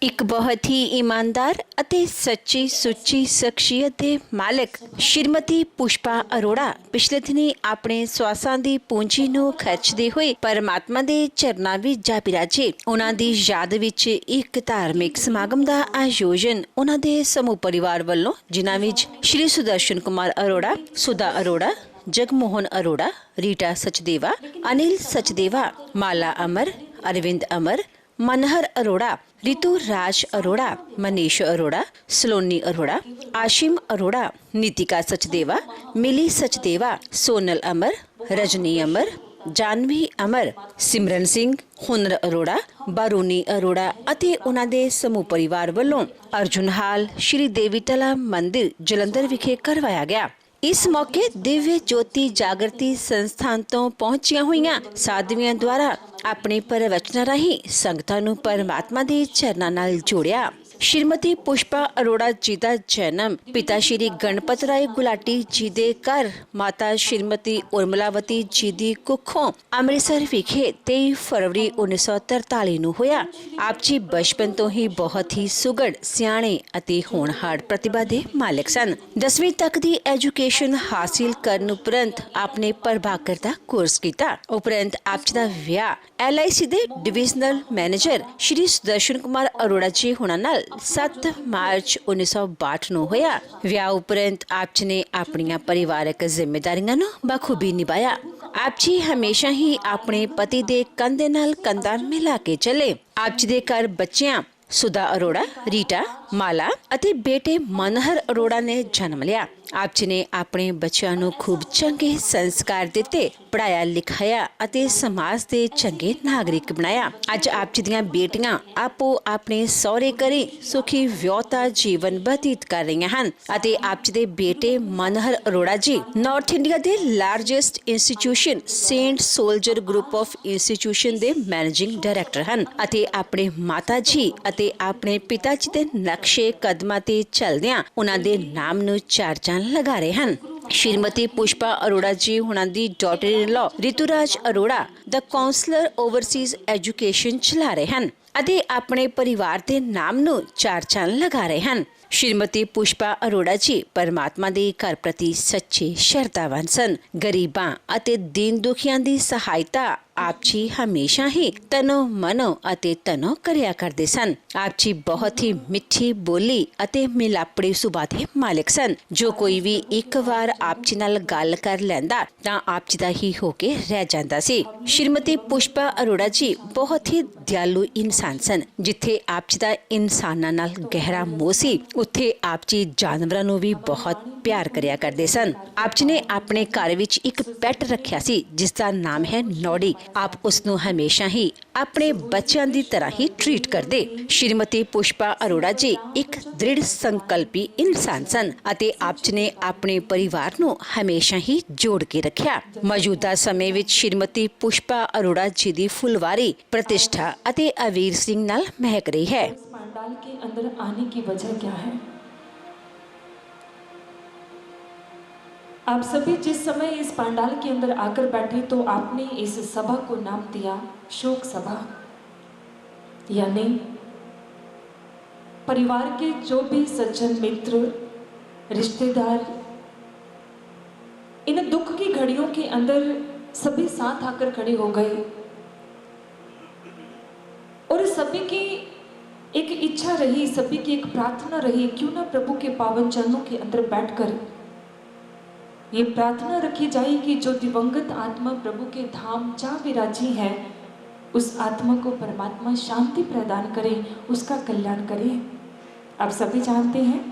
ਇੱਕ ਬਹੁਤ ਹੀ ਈਮਾਨਦਾਰ ਅਤੇ ਸੱਚੀ ਸੁੱਚੀ ਸ਼ਖਸੀਅਤ ਦੇ ਮਾਲਕ ਸ਼੍ਰੀਮਤੀ ਪੁਸ਼ਪਾ ਅਰੋੜਾ ਪਿਛਲੇ ਦਿਨੀ ਆਪਣੇ ਸਵਾਸਾਂ ਦੀ ਪੂੰਜੀ ਨੂੰ ਖਰਚਦੇ ਹੋਏ ਪਰਮਾਤਮਾ ਦੇ ਚਰਨਾਂ ਵਿੱਚ ਜਾ ਬਿਰਾਜੇ। ਉਹਨਾਂ ਦੀ ਯਾਦ ਵਿੱਚ ਇੱਕ ਧਾਰਮਿਕ ਸਮਾਗਮ ਦਾ ਆਯੋਜਨ ਉਹਨਾਂ ਦੇ ਸਮੂਹ ਪਰਿਵਾਰ ਵੱਲੋਂ, ਜਿਨ੍ਹਾਂ ਵਿੱਚ ਸ਼੍ਰੀ ਸੁਦਰਸ਼ਨ ਕੁਮਾਰ ਅਰੋੜਾ, ਸੁਦਾ ਅਰੋੜਾ, ਜਗਮੋਹਨ ਅਰੋੜਾ, ਰੀਟਾ ਸਚਦੇਵਾ, ਅनिल सचदेवा, माला अमर, अरविंद अमर, मनहर अरोड़ा, रितु राज अरोड़ा, मनीष अरोड़ा, सलोनी अरोड़ा, आशिम अरोड़ा, नीतिका सचदेवा, मिली सचदेवा, सोनल अमर, रजनी अमर, जानवी अमर, सिमरन सिंह, हुनर अरोड़ा, बारूनी अरोड़ा ਅਤੇ ਉਹਨਾਂ ਦੇ ਸਮੂਹ ਪਰਿਵਾਰ ਵੱਲੋਂ ਅਰਜੁਨ ਹਾਲ ਸ਼੍ਰੀ ਦੇਵੀ ਟਲਾ ਮੰਦਿਰ ਜਲੰਧਰ ਵਿਖੇ ਕਰਵਾਇਆ ਗਿਆ। ਇਸ ਮੌਕੇ ਦਿਵਯ ਜੋਤੀ ਜਾਗਰਤੀ ਸੰਸਥਾਨ ਤੋਂ ਪਹੁੰਚੀਆਂ ਹੋਈਆਂ ਸਾਧਵੀਆਂ ਦੁਆਰਾ ਆਪਣੇ ਪ੍ਰਵਚਨਾਂ ਰਾਹੀਂ ਸੰਗਤਾਂ ਨੂੰ ਪਰਮਾਤਮਾ ਦੇ ਚਰਨਾਂ ਨਾਲ ਜੋੜਿਆ। श्रीमती पुष्पा अरोड़ा जी का जन्म पिता श्री गणपत राय गुलाटी जी के घर माता श्रीमती उर्मिलावती जी की कुखों अमृतसर विखे 23 फरवरी 1943 ਨੂੰ ਹੋਇਆ। आप जी बचपन तो ही बहुत ही सुगड़ सियाणे ਅਤੇ ਹੋਣਹਾਰ प्रतिभा ਦੇ मालिक सन। 10वीं तक की एजुकेशन हासिल करने उपरंत आपने प्रभाकर का कोर्स किया। उपरंत आप जी का विआह LIC के डिविजनल मैनेजर श्री सुदर्शन कुमार अरोड़ा जी होना नाल 7 मार्च 1962 ਨੂੰ ਹੋਇਆ। ਵਿਆਹ ਉਪਰੰਤ ਆਪ ਜੀ ਨੇ ਆਪਣੀਆਂ ਪਰਿਵਾਰਕ ਜ਼ਿੰਮੇਵਾਰੀਆਂ ਨੂੰ ਬਖੂਬੀ ਨਿਭਾਇਆ। ਆਪ ਜੀ ਹਮੇਸ਼ਾ ਹੀ ਆਪਣੇ ਪਤੀ ਦੇ ਕੰਧੇ ਨਾਲ ਕੰਧਾ ਮਿਲਾ ਕੇ ਚੱਲੇ। ਆਪ ਜੀ ਦੇ ਘਰ ਬੱਚਿਆਂ ਸੁਦਾ ਅਰੋੜਾ, ਰੀਟਾ, ਮਾਲਾ ਅਤੇ ਬੇਟੇ ਮਨਹਰ ਅਰੋੜਾ ਨੇ ਜਨਮ ਲਿਆ। ਆਪ ਜੀ ਨੇ ਆਪਣੇ ਬੱਚਿਆਂ ਨੂੰ ਖੂਬ ਚੰਗੇ ਸੰਸਕਾਰ ਦਿੱਤੇ, ਪੜਾਇਆ ਲਿਖਾਇਆ ਅਤੇ ਸਮਾਜ ਦੇ ਚੰਗੇ ਨਾਗਰਿਕ ਬਣਾਇਆ। ਅੱਜ ਆਪ ਜੀ ਦੀਆਂ ਬੇਟੀਆਂ ਆਪੋ ਆਪਣੇ ਸਹੁਰੇ ਘਰੇ ਸੁਖੀ ਵਿਆਹਤਾ ਜੀਵਨ ਬਤੀਤ ਕਰ ਰਹੀਆਂ ਹਨ ਅਤੇ ਆਪ ਜੀ ਦੇ ਬੇਟੇ ਮਨਹਰ ਅਰੋੜਾ ਜੀ ਨਾਰਥ ਇੰਡੀਆ ਦੇ largest institution Saint soldier group of institution ਦੇ ਮੈਨੇਜਿੰਗ ਡਾਇਰੈਕਟਰ ਹਨ ਅਤੇ ਆਪਣੇ ਮਾਤਾ ਜੀ ਅਤੇ ਆਪਣੇ ਪਿਤਾ ਜੀ ਦੇ ਨਕਸ਼ੇ ਕਦਮਾਂ ਤੇ ਚੱਲਦਿਆਂ ਉਹਨਾਂ ਦੇ ਨਾਮ ਨੂੰ ਚਾਰ ਲਗਾ ਰਹੇ ਹਨ। श्रीमती पुष्पा अरोड़ा जी होना the daughter in law Rituraj Arora the counsellor overseas education चला रहे हैं ਅਤੇ ਆਪਣੇ ਪਰਿਵਾਰ ਦੇ ਨਾਮ ਨੂੰ ਚਾਰ ਚੰਨ ਲਗਾ ਰਹੇ ਹਨ। श्रीमती पुष्पा अरोड़ा जी परमात्मा ਦੇ ਘਰ ਪ੍ਰਤੀ ਸੱਚੇ ਸ਼ਰਧਾਵਾਨ ਸਨ। ਗਰੀਬਾਂ ਅਤੇ ਦੀਨ ਦੁਖੀਆਂ ਦੀ ਸਹਾਇਤਾ ਆਪ ਜੀ ਹਮੇਸ਼ਾ ਹੀ ਤਨੋ ਮਨੋ ਅਤੇ ਤਨੋ ਕਰਿਆ ਕਰਦੇ ਸਨ। ਆਪ ਜੀ ਬਹੁਤ ਹੀ ਮਿੱਠੀ ਬੋਲੀ ਅਤੇ ਮਿਲਾਪੜੀ ਸੁਭਾਅ ਦੇ ਮਾਲਕ ਸਨ। ਜੋ ਕੋਈ ਵੀ ਇੱਕ ਵਾਰ ਆਪ ਜੀ ਨਾਲ ਗੱਲ ਕਰ ਲੈਂਦਾ ਤਾਂ ਆਪ ਜੀ ਦਾ ਹੀ ਹੋ ਕੇ ਰਹਿ ਜਾਂਦਾ ਸੀ। श्रीमती पुष्पा अरोड़ा जी बहुत ही दयालु इंसान सन। जिथे आप जी ਦਾ ਇਨਸਾਨਾਂ ਨਾਲ ਗਹਿਰਾ ਮੋਹ ਸੀ, ਉੱਥੇ ਆਪ ਜੀ ਜਾਨਵਰਾਂ ਨੂੰ ਵੀ ਬਹੁਤ ਪਿਆਰ ਕਰਿਆ ਕਰਦੇ ਸਨ। ਆਪ ਜੀ ਨੇ ਆਪਣੇ ਘਰ ਵਿੱਚ ਇੱਕ ਪੈਟ ਰੱਖਿਆ ਸੀ ਜਿਸ ਦਾ ਨਾਮ ਹੈ ਨੌੜੀ। ਆਪ ਉਸ ਨੂੰ ਹਮੇਸ਼ਾ ਹੀ ਆਪਣੇ ਬੱਚਿਆਂ ਦੀ ਤਰ੍ਹਾਂ ਹੀ ਟ੍ਰੀਟ ਕਰਦੇ। श्रीमती पुष्पा अरोड़ा जी ਇੱਕ ਦ੍ਰਿੜ ਸੰਕਲਪੀ ਇਨਸਾਨ ਸਨ ਅਤੇ ਆਪ ਜੀ ਨੇ ਆਪਣੇ ਪਰਿਵਾਰ ਨੂੰ ਹਮੇਸ਼ਾ ਹੀ ਜੋੜ ਕੇ ਰੱਖਿਆ। ਮੌਜੂਦਾ ਸਮੇਂ ਵਿੱਚ श्रीमती पुष्पा अरोड़ा जी ਦੀ ਫੁਲਵਾਰੀ प्रतिष्ठा ਅਤੇ अवीर सिंह नाल महक रही है। पंडाल के अंदर आने की वजह क्या है? आप सभी जिस समय इस पंडाल के अंदर आकर बैठे तो आपने इस सभा को नाम दिया शोक सभा, यानी परिवार के जो भी सज्जन मित्र रिश्तेदार इन दुख की घड़ियों के अंदर सभी साथ आकर खड़े हो गए और सभी की एक इच्छा रही, सभी की एक प्रार्थना रही, क्यों ना प्रभु के पावन चरणों के अंदर बैठकर ये प्रार्थना रखी जाए कि जो दिवंगत आत्मा प्रभु के धाम जा विराजी है उस आत्मा को परमात्मा शांति प्रदान करे, उसका कल्याण करे। आप सभी जानते हैं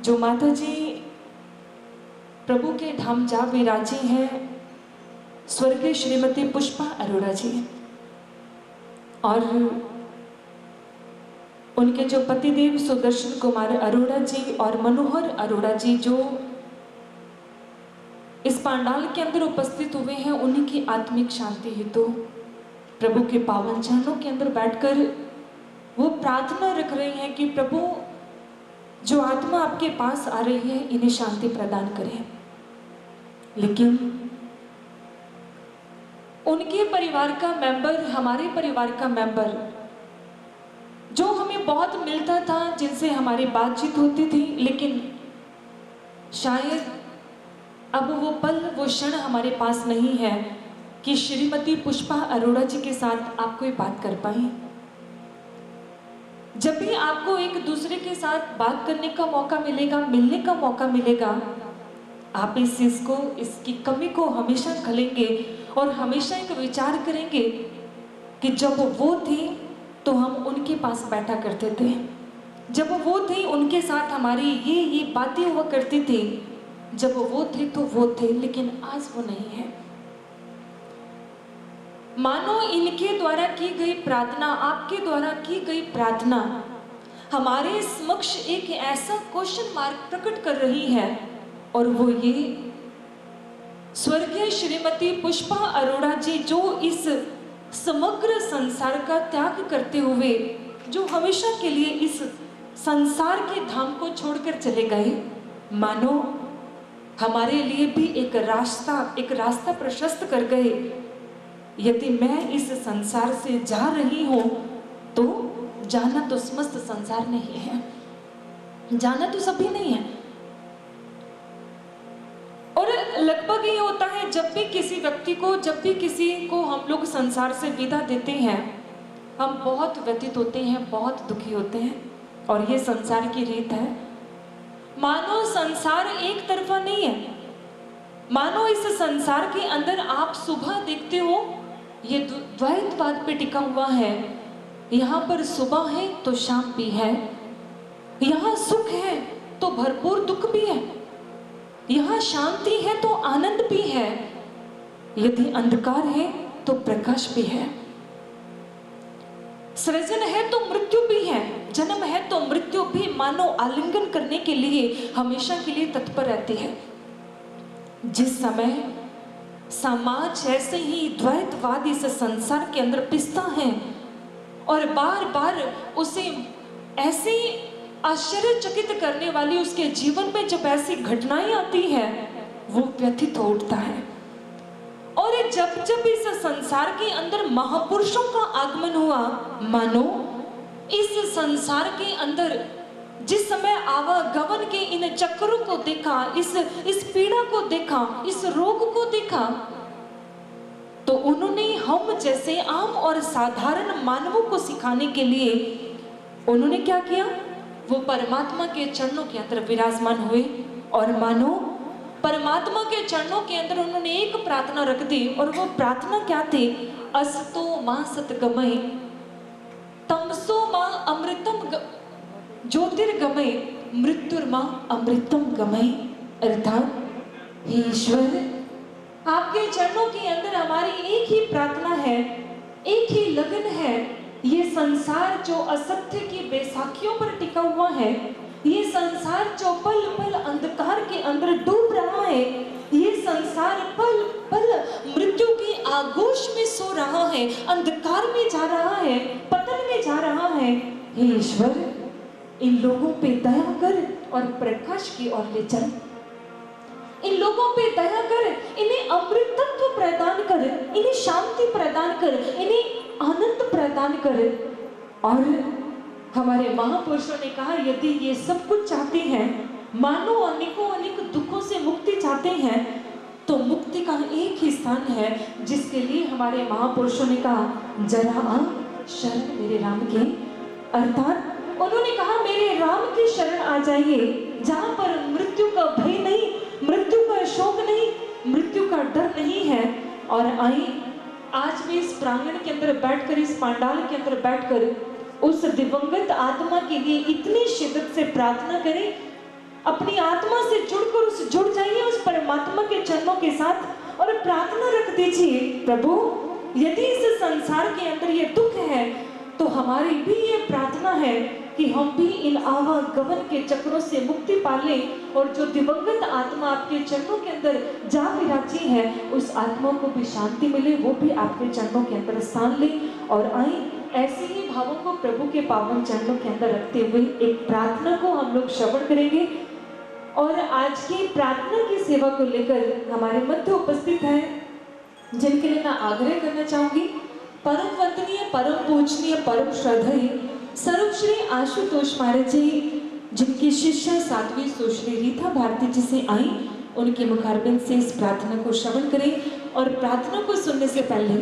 जो माता जी प्रभु के धाम जा विराजी है स्वर्गीय श्रीमती पुष्पा अरोड़ा जी, और उनके जो पतिदेव सुदर्शन कुमार अरोड़ा जी और मनोहर अरोड़ा जी जो इस पंडाल के अंदर उपस्थित हुए हैं, उन्हीं की आत्मिक शांति हेतु प्रभु के पावन चरणों के अंदर बैठकर वो प्रार्थना रख रहे हैं कि प्रभु जो आत्मा आपके पास आ रही है इन्हें शांति प्रदान करें। लेकिन उनके परिवार का मेंबर, हमारे परिवार का मेंबर जो हमें बहुत मिलता था, जिनसे हमारी बातचीत होती थी, लेकिन शायद अब वो पल, वो क्षण हमारे पास नहीं है कि श्रीमती पुष्पा अरोड़ा जी के साथ आप कोई बात कर पाए। जब भी आपको एक दूसरे के साथ बात करने का मौका मिलेगा, मिलने का मौका मिलेगा, आप इस चीज को, इसकी कमी को हमेशा खलेंगे और हमेशा एक विचार करेंगे कि जब वो थे तो हम उनके पास बैठा करते थे, जब वो थे उनके साथ हमारी ये बातें हुआ करती थी, जब वो थे तो वो थे, लेकिन आज वो नहीं है। मानो इनके द्वारा की गई प्रार्थना, आपके द्वारा की गई प्रार्थना हमारे समक्ष एक ऐसा क्वेश्चन मार्क प्रकट कर रही है, और वो ये, स्वर्गीय श्रीमती पुष्पा अरोड़ा जी जो इस समग्र संसार का त्याग करते हुए, जो हमेशा के लिए इस संसार के धाम को छोड़कर चले गए, मानो हमारे लिए भी एक रास्ता प्रशस्त कर गए। यदि मैं इस संसार से जा रही हूं तो जाना तो समस्त संसार नहीं है, जाना तो सभी नहीं है। और लगभग ये होता है, जब भी किसी व्यक्ति को, जब भी किसी को हम लोग संसार से विदा देते हैं, हम बहुत व्यथित होते हैं, बहुत दुखी होते हैं, और ये संसार की रीत है। मानो संसार एक तरफा नहीं है, मानो इस संसार के अंदर आप सुबह देखते हो ये द्वैतवाद पे टिका हुआ है। यहाँ पर सुबह है तो शाम भी है, यहाँ सुख है तो भरपूर दुख भी है, यहाँ शांति है तो आनंद भी है, यदि अंधकार है तो प्रकाश भी है, सृजन है तो मृत्यु भी है, जन्म है तो मृत्यु भी मानो आलिंगन करने के लिए हमेशा के लिए तत्पर रहती है। जिस समय समाज ऐसे ही द्वैतवाद इस संसार के अंदर पिसता है और बार बार उसे ऐसे आश्चर्यचकित करने वाली उसके जीवन में जब ऐसी घटनाएं आती है, वो व्यथित हो उठता है। और जब जब इस संसार के अंदर महापुरुषों का आगमन हुआ, मानो इस संसार के अंदर जिस समय आवागमन के इन चक्रों को देखा, इस पीड़ा को देखा, इस रोग को देखा, तो उन्होंने हम जैसे आम और साधारण मानवों को सिखाने के लिए उन्होंने क्या किया, वो परमात्मा के चरणों के अंदर विराजमान हुए, और मानो परमात्मा के चरणों के अंदर उन्होंने एक प्रार्थना रख दी, और वो प्रार्थना क्या थी, असतो मां सतगमय तमसो मां अमृतम ज्योतिर्गमय मृत्युर्मा अमृतम गमय। अर्थात हे ईश्वर, आपके चरणों के अंदर हमारी एक ही प्रार्थना है, एक ही लगन है। ये संसार जो असत्य की बेसाखियों पर टिका हुआ है, ये संसार जो पल पल अंधकार के अंदर डूब रहा है, ये संसार पल पल मृत्यु की आगोश में सो रहा है, अंधकार में जा रहा है, पतन में जा रहा है। हे ईश्वर, इन लोगों पे दया कर और प्रकाश की ओर ले चल, इन लोगों पे दया कर, इन्हें अमृतत्व प्रदान कर, इन्हें शांति प्रदान कर, इन्हें आनंद प्रदान कर। और हमारे महापुरुषों ने कहा, यदि ये सब कुछ चाहते हैं, मानो अनेकों अनेक दुखों से मुक्ति चाहते हैं, तो मुक्ति का एक ही स्थान है जिसके लिए हमारे महापुरुषों ने कहा, जरा आ शरण मेरे राम के। अर्थात उन्होंने कहा, मेरे राम की शरण आ जाइए, जहां पर मृत्यु का भय नहीं, मृत्यु का शोक नहीं, मृत्यु का डर नहीं है। और आई आज भी इस प्रांगण के अंदर बैठकर, इस पांडाल के अंदर बैठकर उस दिवंगत आत्मा के लिए इतनी शिद्दत से प्रार्थना करें, अपनी आत्मा से जुड़कर जुड़ जाइए उस परमात्मा के चरणों के साथ और प्रार्थना रख दीजिए, प्रभु यदि इस संसार के अंदर ये दुख है, तो हमारी भी ये प्रार्थना है कि हम भी इन आवागमन के चक्रों से मुक्ति पा लें, और जो दिवंगत आत्मा आपके चरणों के अंदर जा विराजी है, उस आत्मा को भी शांति मिले, वो भी आपके चरणों के अंदर स्थान ले। और आए ऐसे ही भावों को प्रभु के पावन चरणों के अंदर रखते हुए एक प्रार्थना को हम लोग श्रवण करेंगे। और आज की प्रार्थना की सेवा को लेकर हमारे मध्य उपस्थित हैं, जिनके लिए मैं आग्रह करना चाहूंगी, परम वंदनीय, परम पूजनीय, परम श्रद्धेय सर्वश्री आशुतोष महाराज जी, जिनकी शिष्य साध्वी सुश्री रीता भारती जी से आई, उनके मुखारबिंद से इस प्रार्थना को श्रवण करें। और प्रार्थना को सुनने से पहले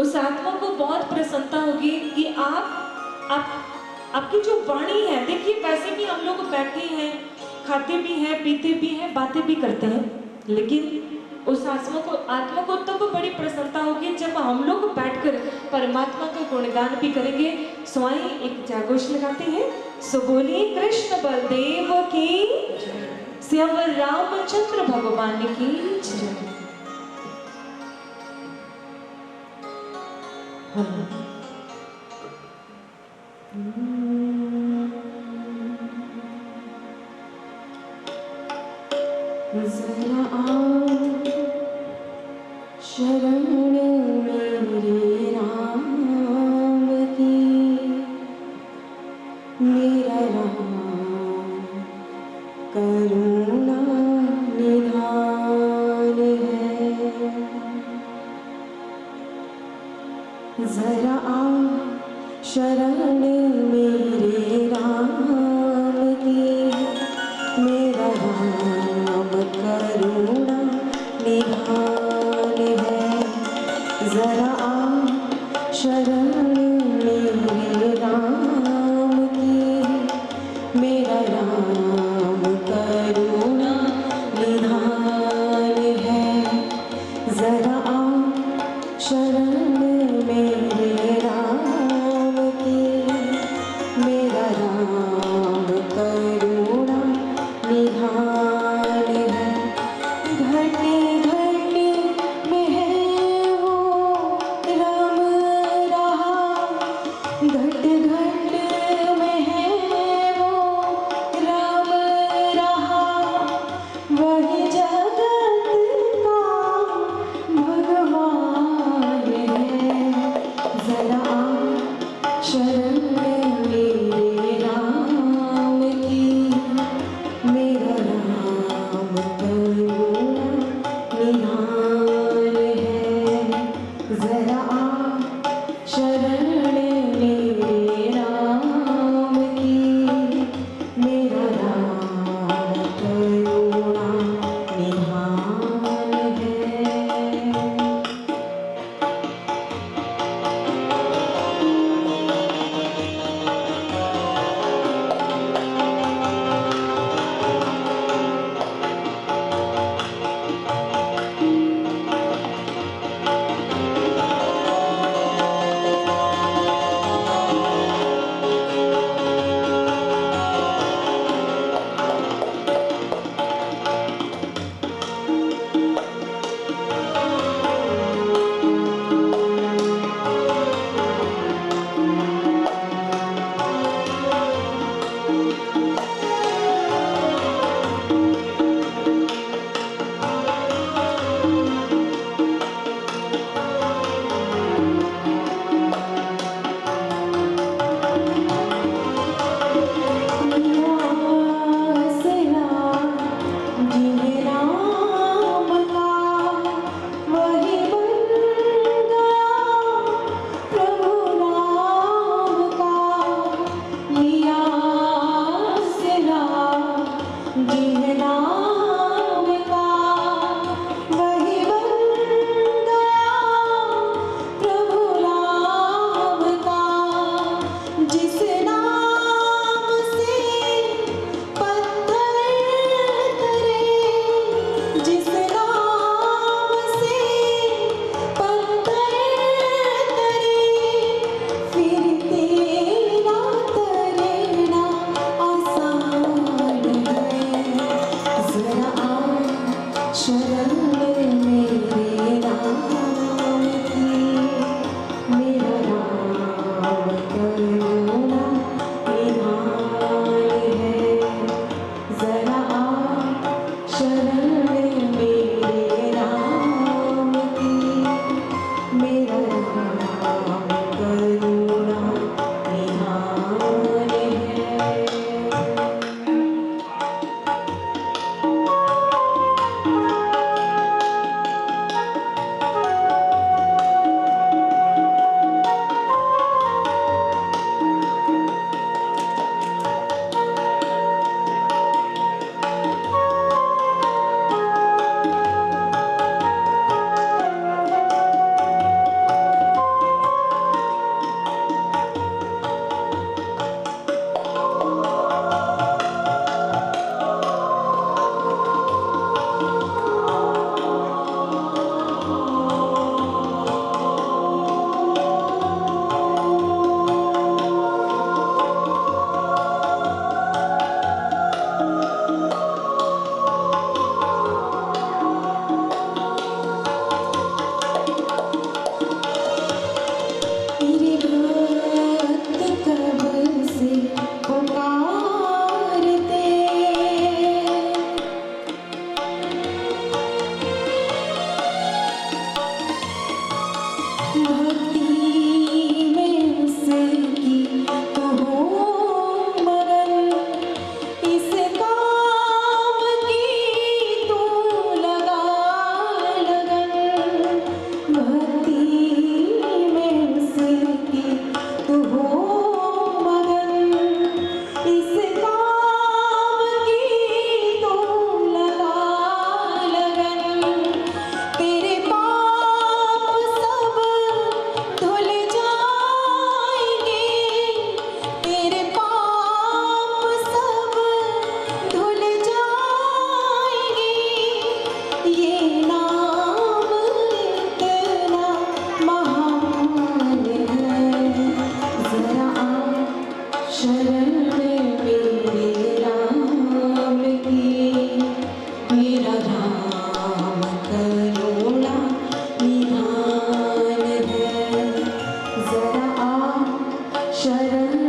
उस आत्मा को बहुत प्रसन्नता होगी कि आपकी जो वाणी है, देखिए वैसे भी हम लोग बैठे हैं, खाते भी हैं, पीते भी हैं, बातें भी करते हैं, लेकिन उस आत्मा को तब बड़ी प्रसन्नता होगी जब हम लोग बैठकर परमात्मा का गुणगान भी करेंगे। स्वयं एक जयघोष लगाते हैं, सो बोलिए कृष्ण बलदेव की, श्यावर रामचंद्र भगवान की जय। जरा आओ शरण मेरे राम की, मेरा राम करुणा निधान है। जरा आओ शरण मेरे राम की, मेरा राम करुणा निधान है। जरा आओ शरण मेरे राम की, मेरा राम करुणा निधान है। जरा आओ शरण मेरे राम की, मेरा राम करुणा निधान है। घटे घटे में है वो राम रहा, घट घट में है वो राम रहा, वही जगत का भगवान है। जरा शरण मेरे राम की, मेरा राम करुणा निधान है। जरा शरण मेरे राम की, मेरा राम करुणा निधान है। शरण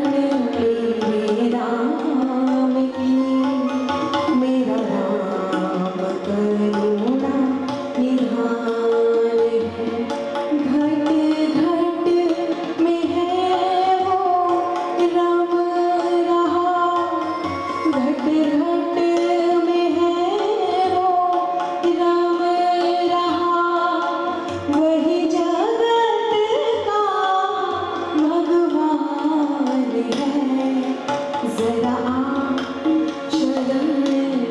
मेरे राम की, मेरा राम करुणा निधान है। घट घट में है वो राम रहा, घट घट में है वो राम रहा, वही जगत का भगवान है। जरा आ शरण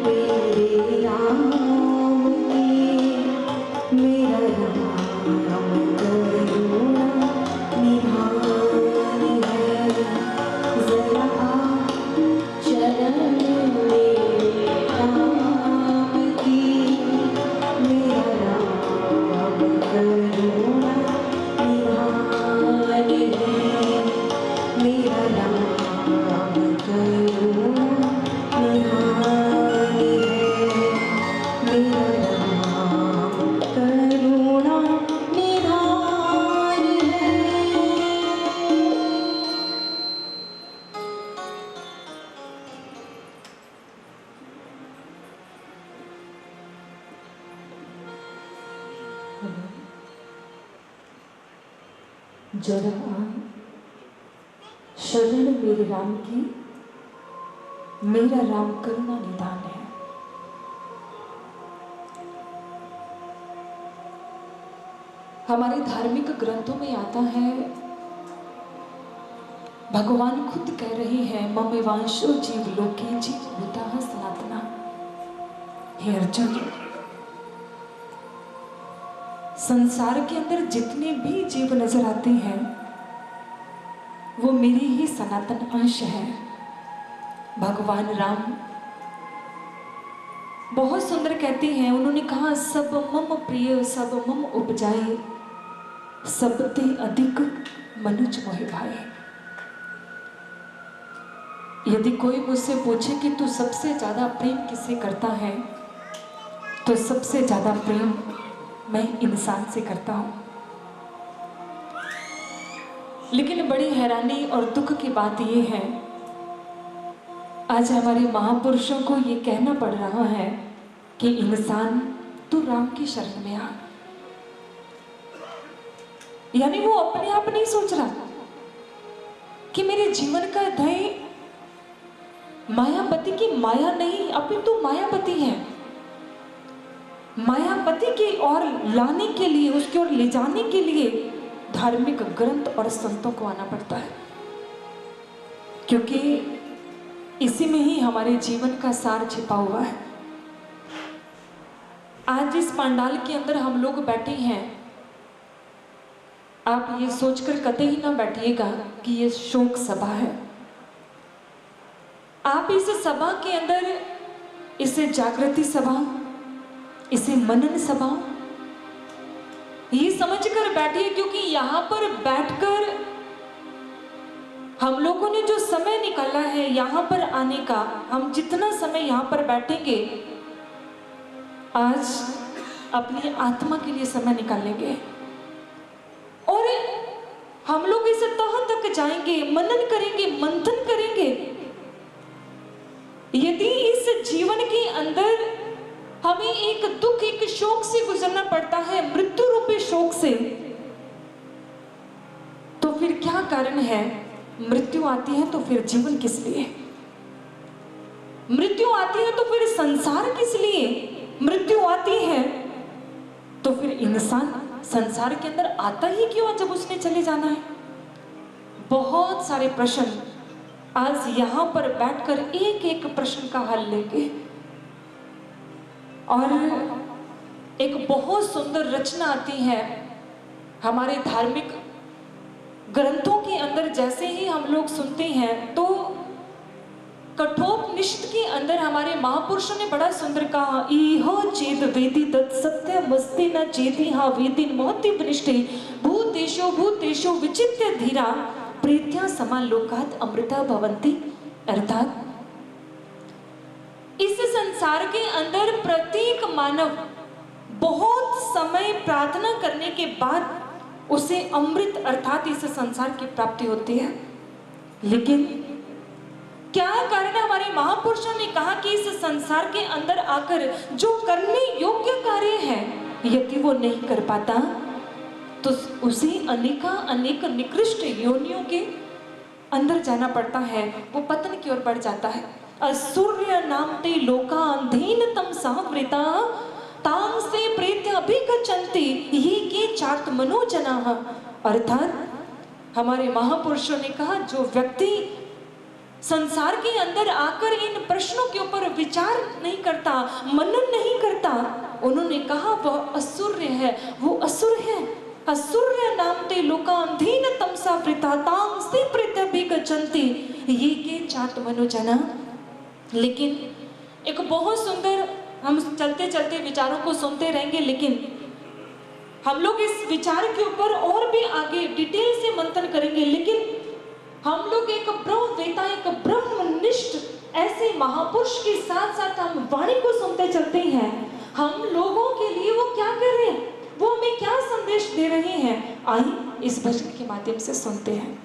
मेरे राम की, मेरा राम करुणा निधान है। जरा आ शरण मेरे राम की, मेरा राम करुणा निधान है। मेरा राम करुणा निधान है। मेरा राम करुणा निधान है। जरा आ शरण मेरे राम की, मेरा राम करुणा निधान है। हमारे धार्मिक ग्रंथों में आता है, भगवान खुद कह रहे हैं, ममेवांशो जीव लोके जीवभूतः सनातना। हे अर्जुन, संसार के अंदर जितने भी जीव नजर आते हैं वो मेरी ही सनातन अंश है। भगवान राम बहुत सुंदर कहते हैं, उन्होंने कहा, सब मम प्रिय सब मम उपजाए, सब ते अधिक मनुज मोहि भाए। यदि कोई मुझसे पूछे कि तू सबसे ज्यादा प्रेम किससे करता है, तो सबसे ज्यादा प्रेम मैं इंसान से करता हूं। लेकिन बड़ी हैरानी और दुख की बात यह है, आज हमारे महापुरुषों को ये कहना पड़ रहा है कि इंसान तू राम की शरण में आ। यानी वो अपने आप नहीं सोच रहा कि मेरे जीवन का ध्येय मायापति की माया नहीं, अपितु मायापति है। मायापति की ओर लाने के लिए, उसकी ओर ले जाने के लिए धार्मिक ग्रंथ और संतों को आना पड़ता है, क्योंकि इसी में ही हमारे जीवन का सार छिपा हुआ है। आज इस पंडाल के अंदर हम लोग बैठे हैं, आप ये सोचकर कतई ना बैठिएगा कि ये शोक सभा है। आप इस सभा के अंदर इसे जागृति सभा, इसे मनन सभा ये समझकर बैठिए, क्योंकि यहां पर बैठकर हम लोगों ने जो समय निकाला है यहां पर आने का, हम जितना समय यहां पर बैठेंगे आज अपनी आत्मा के लिए समय निकालेंगे और हम लोग इस तह तक जाएंगे, मनन करेंगे, मंथन करेंगे। यदि इस जीवन के अंदर हमें एक दुख, एक शोक से गुजरना पड़ता है, मृत्यु रूपी शोक से, तो फिर क्या कारण है? मृत्यु आती है तो फिर जीवन किस लिए? मृत्यु आती है तो फिर संसार किस लिए? मृत्यु आती है तो फिर इंसान संसार के अंदर आता ही क्यों जब उसने चले जाना है? बहुत सारे प्रश्न आज यहां पर बैठकर एक एक प्रश्न का हल लेंगे और एक बहुत सुंदर रचना आती है हमारे धार्मिक ग्रंथों के अंदर। जैसे ही हम लोग सुनते हैं तो कठोपनिषद के अंदर हमारे महापुरुषों ने बड़ा सुंदर कहा, इहो चेत वेदी तत् सत्यमस्ति न चेति हा वेदिन महति वनिष्ठे भूतेषु विचित्य धीरा प्रीत्या समालोकात् अमृता भवन्ति। अर्थात इस संसार के अंदर प्रत्येक मानव बहुत समय प्रार्थना करने के बाद उसे अमृत अर्थात इस संसार की प्राप्ति होती है। लेकिन क्या कारण है? हमारे महापुरुषों ने कहा कि इस संसार के अंदर आकर जो करने योग्य कार्य है यदि वो नहीं कर पाता तो उसे अनेक निकृष्ट योनियों के अंदर जाना पड़ता है, वो पतन की ओर बढ़ जाता है। असुर्य नामते लोका अंधीन तम सावृता तांग से प्रेत्य अभिगच्छन्ति ये के चात मनोजनाः। अर्थात हमारे महापुरुषों ने कहा जो व्यक्ति संसार के अंदर आकर इन प्रश्नों के ऊपर विचार नहीं करता, मनन नहीं करता, उन्होंने कहा वह असुर्य है, वो असुर है। असुर्य नामते लोकांधीन तमसा वृतातां से प्रत्यभिगच्छन्ति ये के चात मनोजना। लेकिन एक बहुत सुंदर, हम चलते चलते विचारों को सुनते रहेंगे, लेकिन हम लोग इस विचार के ऊपर और भी आगे डिटेल से मंथन करेंगे। लेकिन हम लोग एक ब्रह्मवेता, एक ब्रह्मनिष्ठ ऐसे महापुरुष के साथ साथ हम वाणी को सुनते चलते हैं। हम लोगों के लिए वो क्या कर रहे हैं, वो हमें क्या संदेश दे रहे हैं, आइए इस भजन के माध्यम से सुनते हैं।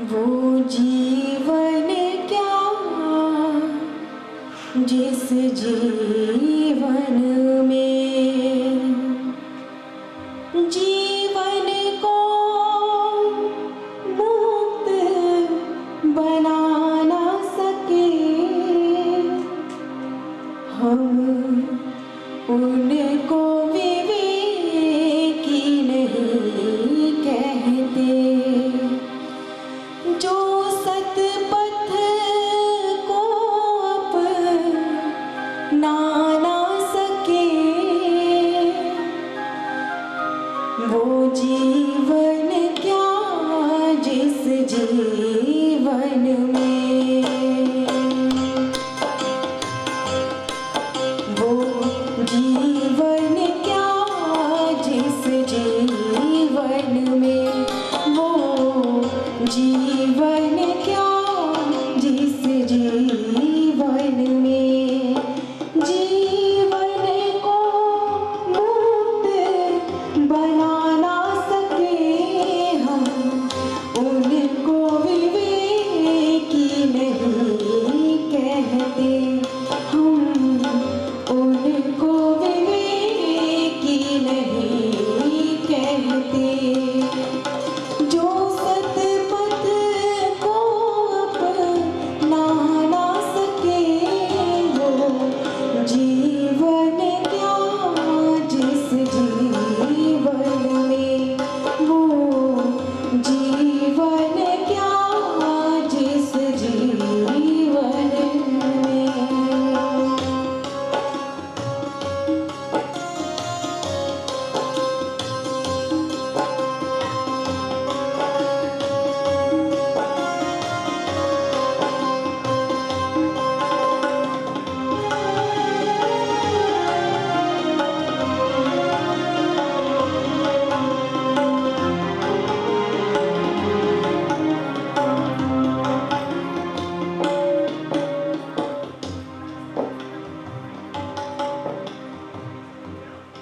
वो जीवन क्या जिस जीवन में जीवन को मुक्त बना ना सके, हम उनको विवेकी नहीं कहते। जो सतपथ को अपना ना सके, वो जीवन क्या जिस जीवन में वो जीवन क्या जिस जीवन में वो जीवन क्या जिस जीवन में जीवन को मुक्त बना ना सके, हम उनको विवेकी नहीं कहते। हम उनको विवेकी नहीं कहते। जो सतपथ को अपना ना सके, वो जीवन क्या जिस जीवन में वो जीवन क्या जिस जीवन में।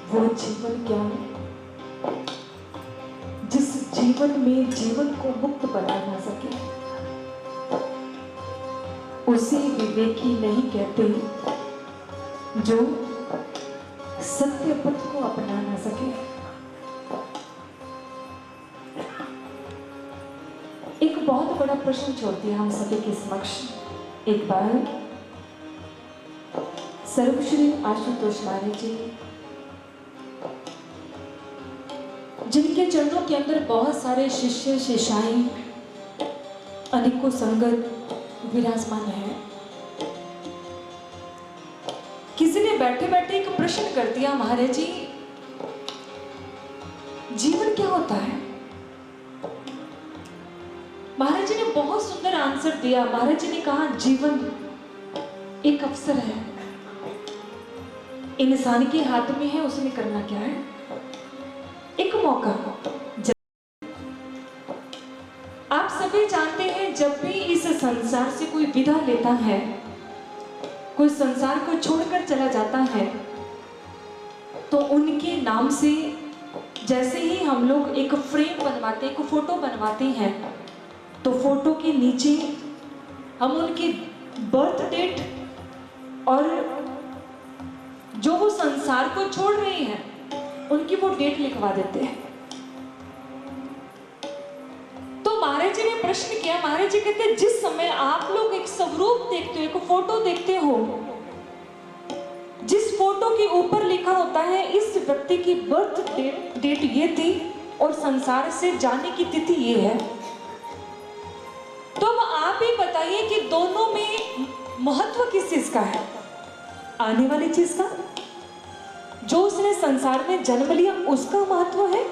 वो जीवन क्या है जिस जीवन में जीवन को मुक्त बना ना सके, उसे विवेकी नहीं कहते। जो सत्य पथ को अपना ना सके। एक बहुत बड़ा प्रश्न छोड़ दिया हम सभी के समक्ष। एक बार सर्वश्री आशुतोष महाराज जी, जिनके चरणों के अंदर बहुत सारे शिष्य शिष्याएं अनेकों संगत विराजमान है, किसी ने बैठे बैठे एक प्रश्न कर दिया, महाराज जी जीवन क्या होता है? महाराज जी ने बहुत सुंदर आंसर दिया। महाराज जी ने कहा जीवन एक अवसर है, इंसान के हाथ में है उसमें करना क्या है। एक मौका। आप सभी जानते हैं, जब भी इस संसार से कोई विदा लेता है, कोई संसार को छोड़कर चला जाता है, तो उनके नाम से जैसे ही हम लोग एक फ्रेम बनवाते, एक फोटो बनवाते हैं, तो फोटो के नीचे हम उनकी बर्थ डेट और जो वो संसार को छोड़ रहे हैं उनकी वो डेट लिखवा देते हैं। तो महाराज जी ने प्रश्न किया, महाराज जी कहते हैं जिस समय आप लोग एक स्वरूप देखते हो, एक फोटो देखते हो, जिस फोटो के ऊपर लिखा होता है इस व्यक्ति की बर्थ डेट ये थी और संसार से जाने की तिथि ये है, तो अब आप ही बताइए कि दोनों में महत्व किस चीज का है? आने वाली चीज का, जो उसने संसार में जन्म लिया उसका महत्व है,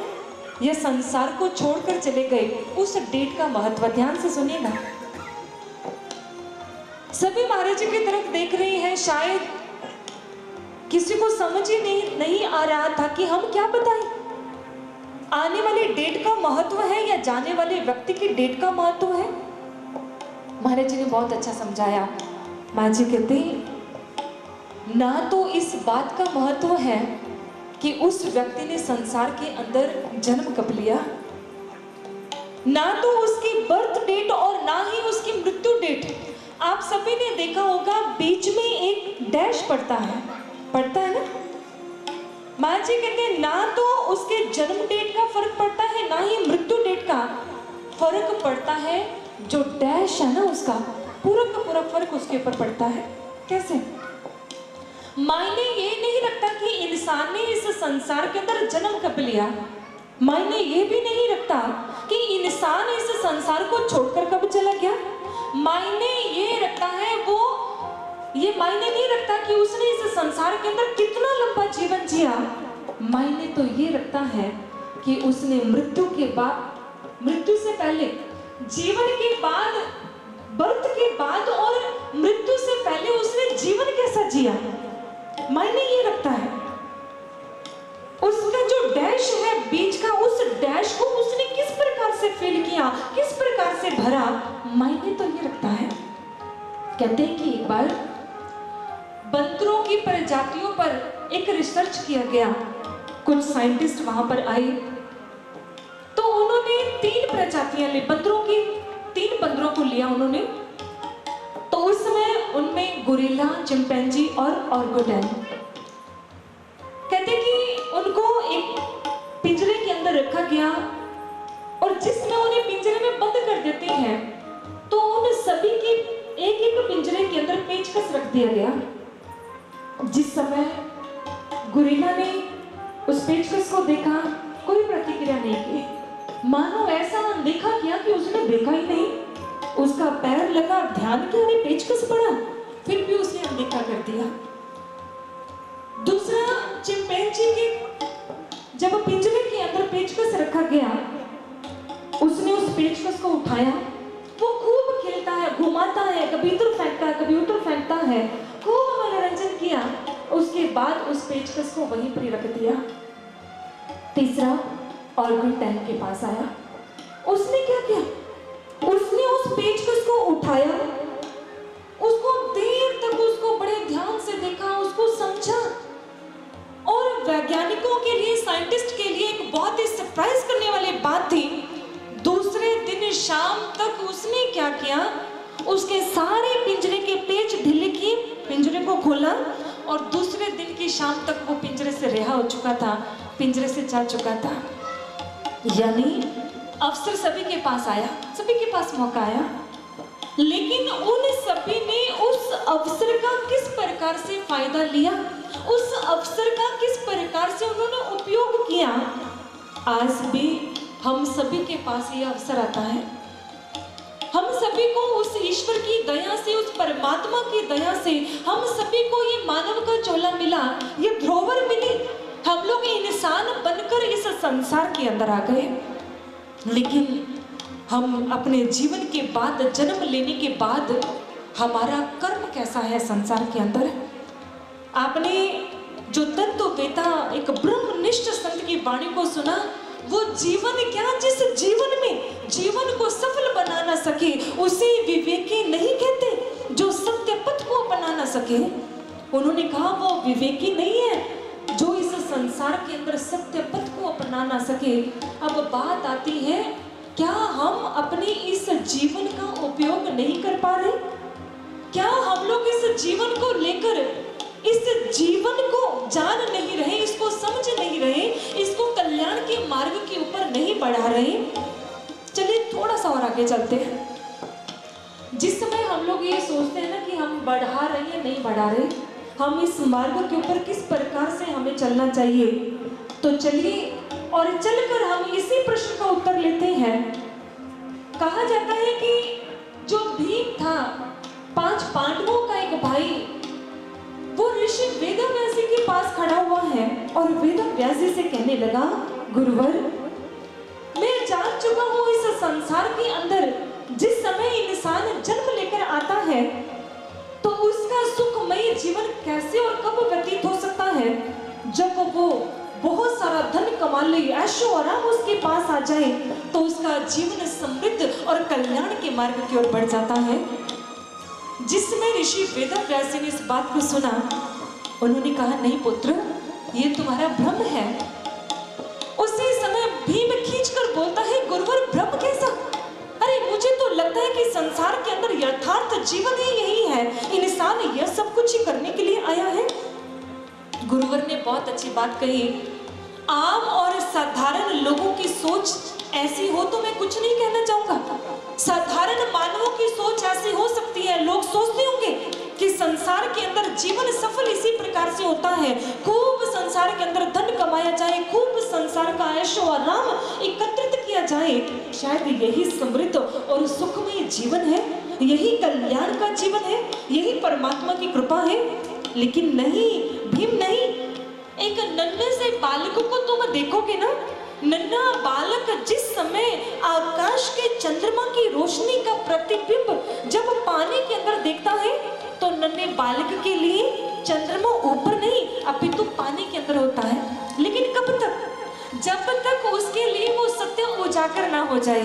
या संसार को छोड़कर चले गए उस डेट का महत्व? ध्यान से सुनिएगा। सभी महाराज जी की तरफ देख रही हैं, शायद किसी को समझ ही नहीं आ रहा था कि हम क्या बताएं, आने वाली डेट का महत्व है या जाने वाले व्यक्ति की डेट का महत्व है? महाराज जी ने बहुत अच्छा समझाया। महाराज जी कहते हैं ना तो इस बात का महत्व है कि उस व्यक्ति ने संसार के अंदर जन्म कब लिया, ना तो उसकी बर्थ डेट और ना ही उसकी मृत्यु डेट। आप सभी ने देखा होगा बीच में एक डैश पड़ता है ना। महाराज जी कहते हैं ना तो उसके जन्म डेट का फर्क पड़ता है, ना ही मृत्यु डेट का फर्क पड़ता है, जो डैश है ना उसका पूरा का पूरा फर्क उसके ऊपर पड़ता है। कैसे? मायने ये नहीं रखता कि इंसान ने इस संसार के अंदर जन्म कब लिया, मायने ये भी नहीं रखता कि इंसान इस संसार को छोड़कर कब चला गया, मायने ये रखता है वो ये मायने नहीं रखता कि उसने इस संसार के अंदर कितना लंबा जीवन जिया, मायने तो ये रखता है कि उसने मृत्यु के बाद, मृत्यु से पहले, जीवन के बाद, बर्थ के बाद और मृत्यु से पहले उसने जीवन कैसा जिया, मायने ये रखता है। उसका जो डैश है बीच का, उस डैश को उसने किस प्रकार से फिल किया, किस प्रकार से भरा, मायने तो ये रखता है। कहते हैं कि एक बार बंदरों की प्रजातियों पर एक रिसर्च किया गया, कुछ साइंटिस्ट वहां पर आए, तो उन्होंने 3 प्रजातियां ली, बंदरों की 3 बंदरों को लिया उन्होंने। तो उस समय उनमें गोरिल्ला, चिंपैंजी और ऑर्गोटेन। कहते कि उनको एक पिंजरे के अंदर रखा गया और जिसमें उन्हें पिंजरे में बंद कर देते हैं, तो उन सभी की एक एक पिंजरे के अंदर पेचकस रख दिया गया। जिस समय गोरिल्ला ने उस पेचकस को देखा, कोई प्रतिक्रिया नहीं की, मानो ऐसा देखा किया कि उसने देखा ही नहीं। उसका पैर लगा, ध्यान किया, नहीं पेचकस पड़ा, फिर भी उसने अनदेखा कर दिया। दूसरा चिंपैंजी की जब पिंजरे के अंदर पेचकस रखा गया, उसने उस पेचकस को उठाया, वो खूब खेलता है, घुमाता है, कभी इधर फेंकता है, कभी उधर फेंकता है, खूब मनोरंजन किया। उसके बाद उस पेचकस को वहीं पर रख दिया। तीसरा ऑर्गोटेन के पास आया, उसने क्या किया, उसने उस पेचकस को उठाया, उसको देर तक उसको बड़े ध्यान से देखा, उसको समझा, और वैज्ञानिकों के लिए, साइंटिस्ट के लिए एक बहुत ही सरप्राइज करने वाली बात थी। दूसरे दिन शाम तक उसने क्या किया, उसके सारे पिंजरे के पेच ढीले किए, पिंजरे को खोला, और दूसरे दिन की शाम तक वो पिंजरे से रिहा हो चुका था, पिंजरे से जा चुका था। यानी अवसर सभी के पास आया, सभी के पास मौका आया, लेकिन उन सभी ने उस अवसर का किस प्रकार से फायदा लिया, उस अवसर का किस प्रकार से उन्होंने उपयोग किया। आज भी हम सभी के पास ये अवसर आता है, हम सभी को उस ईश्वर की दया से, उस परमात्मा की दया से हम सभी को ये मानव का चोला मिला, ये धरोहर मिली। हम लोग इंसान बनकर इस संसार के अंदर आ गए, लेकिन हम अपने जीवन के बाद, जन्म लेने के बाद हमारा कर्म कैसा है संसार के अंदर। आपने जो तत्ववेता एक ब्रह्मनिष्ठ संत की वाणी को सुना, वो जीवन क्या, जिस जीवन में जीवन को सफल बना ना सके उसे विवेकी नहीं कहते। जो सत्य पथ को अपना ना सके, उन्होंने कहा वो विवेकी नहीं है। जो इस संसार के अंदर सत्य पथ को अपना ना सके। अब बात आती है, क्या हम अपने इस जीवन का उपयोग नहीं कर पा रहे? क्या हम लोग इस जीवन को लेकर, इस जीवन को जान नहीं रहे, इसको समझ नहीं रहे, इसको कल्याण के मार्ग के ऊपर नहीं बढ़ा रहे? चलिए थोड़ा सा और आगे चलते हैं। जिस समय हम लोग ये सोचते हैं ना कि हम बढ़ा रहे हैं, नहीं बढ़ा रहे, हम इस मार्ग के ऊपर किस प्रकार से हमें चलना चाहिए, तो चलिए और चलकर हम इसी प्रश्न का उत्तर लेते हैं। कहा जाता है कि जो भीम था, 5 पांडवों का एक भाई, वो ऋषि वेदव्यासी के पास खड़ा हुआ है और वेदव्यासी से कहने लगा, गुरुवर, मैं जान चुका हूँ इस संसार के अंदर जिस समय इंसान जन्म लेकर आता है तो उसका सुखमय जीवन कैसे और कब व्यतीत हो सकता है। जब वो बहुत सारा धन कमा ले, ऐशो आराम उसके पास आ जाए, तो उसका जीवन समृद्ध और कल्याण के मार्ग की ओर बढ़ जाता है। जिसमें ऋषि वेदव्यासी ने इस बात को सुना, उन्होंने कहा, नहीं पुत्र, ये तुम्हारा भ्रम है। उसी समय भीम खींचकर बोलता है, गुरुवर, भ्रम कैसा? अरे मुझे तो लगता है कि संसार के अंदर यथार्थ जीवन ही यही है, इंसान यह सब कुछ ही करने के लिए आया है। गुरुवर ने बहुत अच्छी बात कही। आम और साधारण लोगों की सोच ऐसी हो तो मैं कुछ नहीं कहना चाहूंगा। साधारण मानवों की सोच ऐसी हो सकती है, लोग सोचते होंगे कि संसार के अंदर जीवन सफल इसी प्रकार से होता है, खूब संसार के अंदर धन कमाया जाए, खूब संसार का ऐशो आराम एकत्रित किया जाए, शायद यही समृद्ध और सुखमय जीवन है, यही कल्याण का जीवन है, यही परमात्मा की कृपा है। लेकिन नहीं भीम, नहीं। एक नन्हे से बालक को तुम देखोगे ना, नन्हा बालक जिस समय आकाश के चंद्रमा की रोशनी का प्रतिबिंब जब पानी के अंदर देखता है, तो नन्हे बालक के लिए चंद्रमा ऊपर नहीं अपितु पानी के अंदर होता है। लेकिन कब तक? जब तक उसके लिए वो सत्य उजागर ना हो जाए।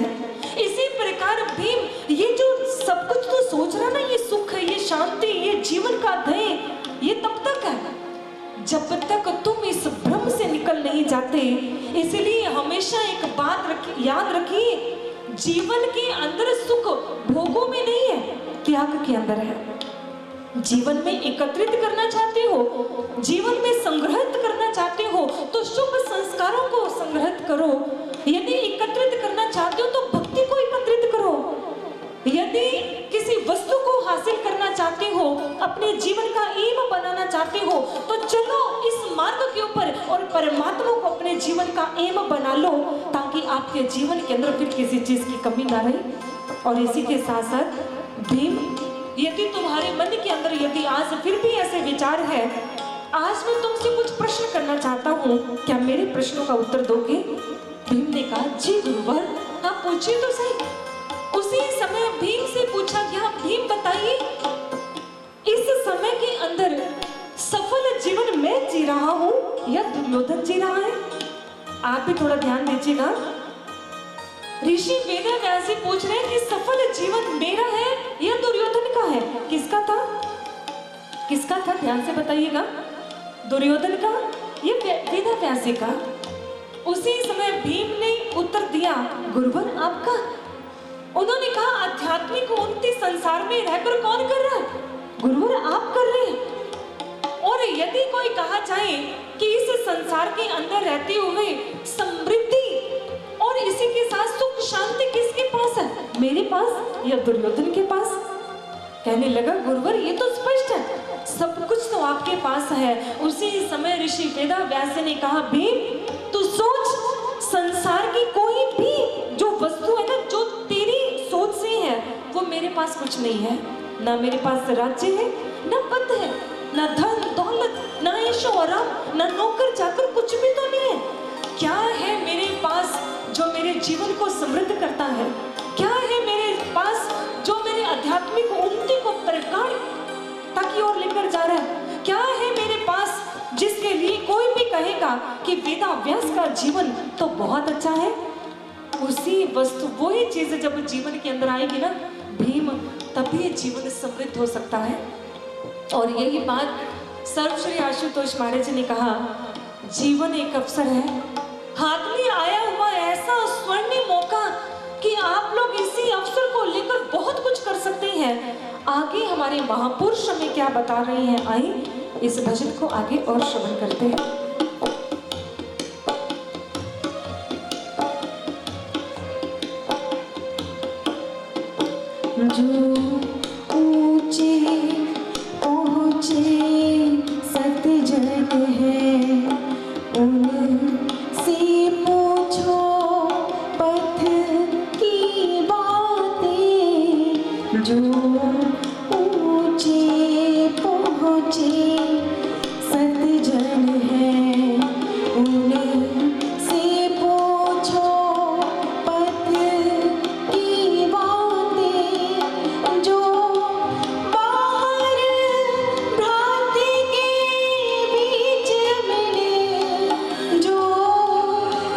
इसी प्रकार भीम, ये जो सब कुछ तो सोच रहा ना, ये सुख, ये शांति, ये जीवन का ध्येय, ये तब तक है जब तक तुम इस भ्रम से निकल नहीं जाते। इसलिए हमेशा एक बात याद रखिए, जीवन के अंदर सुख भोगों में नहीं है, त्याग के अंदर है। जीवन में एकत्रित करना चाहते हो, जीवन में संग्रहित करना चाहते हो, तो शुभ संस्कारों को संग्रहित करो। यदि एकत्रित करना चाहते हो तो भक्ति को एकत्रित करो। यदि किसी वस्तु को हासिल करना चाहते हो, अपने जीवन का एम बनाना चाहते हो, तो चलो इस मार्ग के ऊपर और परमात्मा को अपने जीवन का एम बना लो, ताकि आपके जीवन के अंदर फिर किसी चीज की कमी ना रहे। और इसी के साथ साथ भीम, यदि तुम्हारे मन के अंदर यदि आज फिर भी ऐसे विचार है, आज मैं तुमसे कुछ प्रश्न करना चाहता हूँ, क्या मेरे प्रश्नों का उत्तर दोगे? भीम ने कहा, जी गुरुवर, आप पूछिए तो सही। उसी समय भीम से पूछा गया, भीम बताइए, इस समय के अंदर सफल जीवन मैं जी रहा हूँ या दुर्योधन जी रहा है? आप भी थोड़ा ध्यान दीजिएगा। ऋषि वेदव्यासी पूछ रहे हैं कि सफल जीवन मेरा है या दुर्योधन का है? किसका था? किसका था? ध्यान से बताइएगा। दुर्योधन का या वेदव्यासी का? उसी समय भीम ने उत्तर दिया, गुरुवर आपका। उन्होंने कहा, आध्यात्मिक उन्नति संसार में रहकर कौन कर रहा है? गुरुवर आप कर रहे हैं। और यदि कोई कहा जाए कि इस संसार के अंदर रहते हुए समृद्धि और इसी के साथ सुख शांति किसके पास है? मेरे पास या दुर्योधन के पास? कहने लगा, गुरुवर ये तो स्पष्ट है, सब कुछ तो आपके पास है। उसी समय ऋषि वेदव्यास ने कहा, भीम तू सोच, संसार की कोई भी जो वस्तु है ना, जो तेरी सोच से है, वो मेरे पास कुछ नहीं है। ना मेरे पास राज्य है, ना पद है, ना धन दौलत, ना ऐशो आराम, ना नौकर चाकर, कुछ भी तो नहीं है। क्या है मेरे पास जो मेरे जीवन को समृद्ध करता है? क्या है मेरे पास जो मेरे आध्यात्मिक उन्नति को प्रगाढ़ता की ओर लेकर जा रहा है? क्या है मेरे पास जिसके लिए कोई भी कहेगा कि वेदाभ्यास का जीवन तो बहुत अच्छा है, उसी वस्तु वही चीज जब जीवन के अंदर आएगी ना भीम, तभी जीवन समृद्ध हो सकता है। और यही बात सर्वश्री आशुतोष महाराज जी ने कहा, जीवन एक अवसर है, हाथ में आया हुआ ऐसा स्वर्णिम मौका कि आप लोग इसी अवसर को लेकर बहुत कुछ कर सकते हैं। आगे हमारे महापुरुष हमें क्या बता रहे हैं, आइए इस भजन को आगे और श्रवण करते हैं। जो ऊंचे पहुंचे सतजन है, उनसे पूछो पथ की बातें। जो ऊंचे पहुंचे सतजन है, उनसे पूछो पथ की बातें। जो बाहर भ्रांति के बीच मिले, जो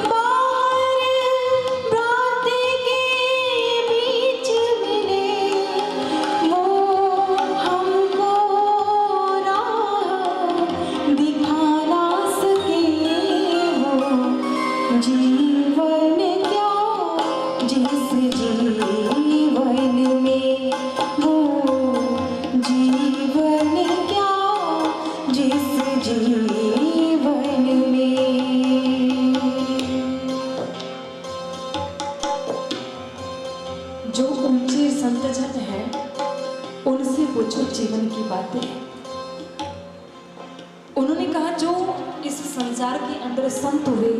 बाहर भ्रांति के बीच मिले, वो हमको राह दिखा ना सके। वो जीवन क्या जिस जीवन में, वो जीवन क्या जिस जीवन में। जो ऊंचे संतजन है उनसे पूछो जीवन की बातें। उन्होंने कहा जो इस संसार के अंदर संत हुए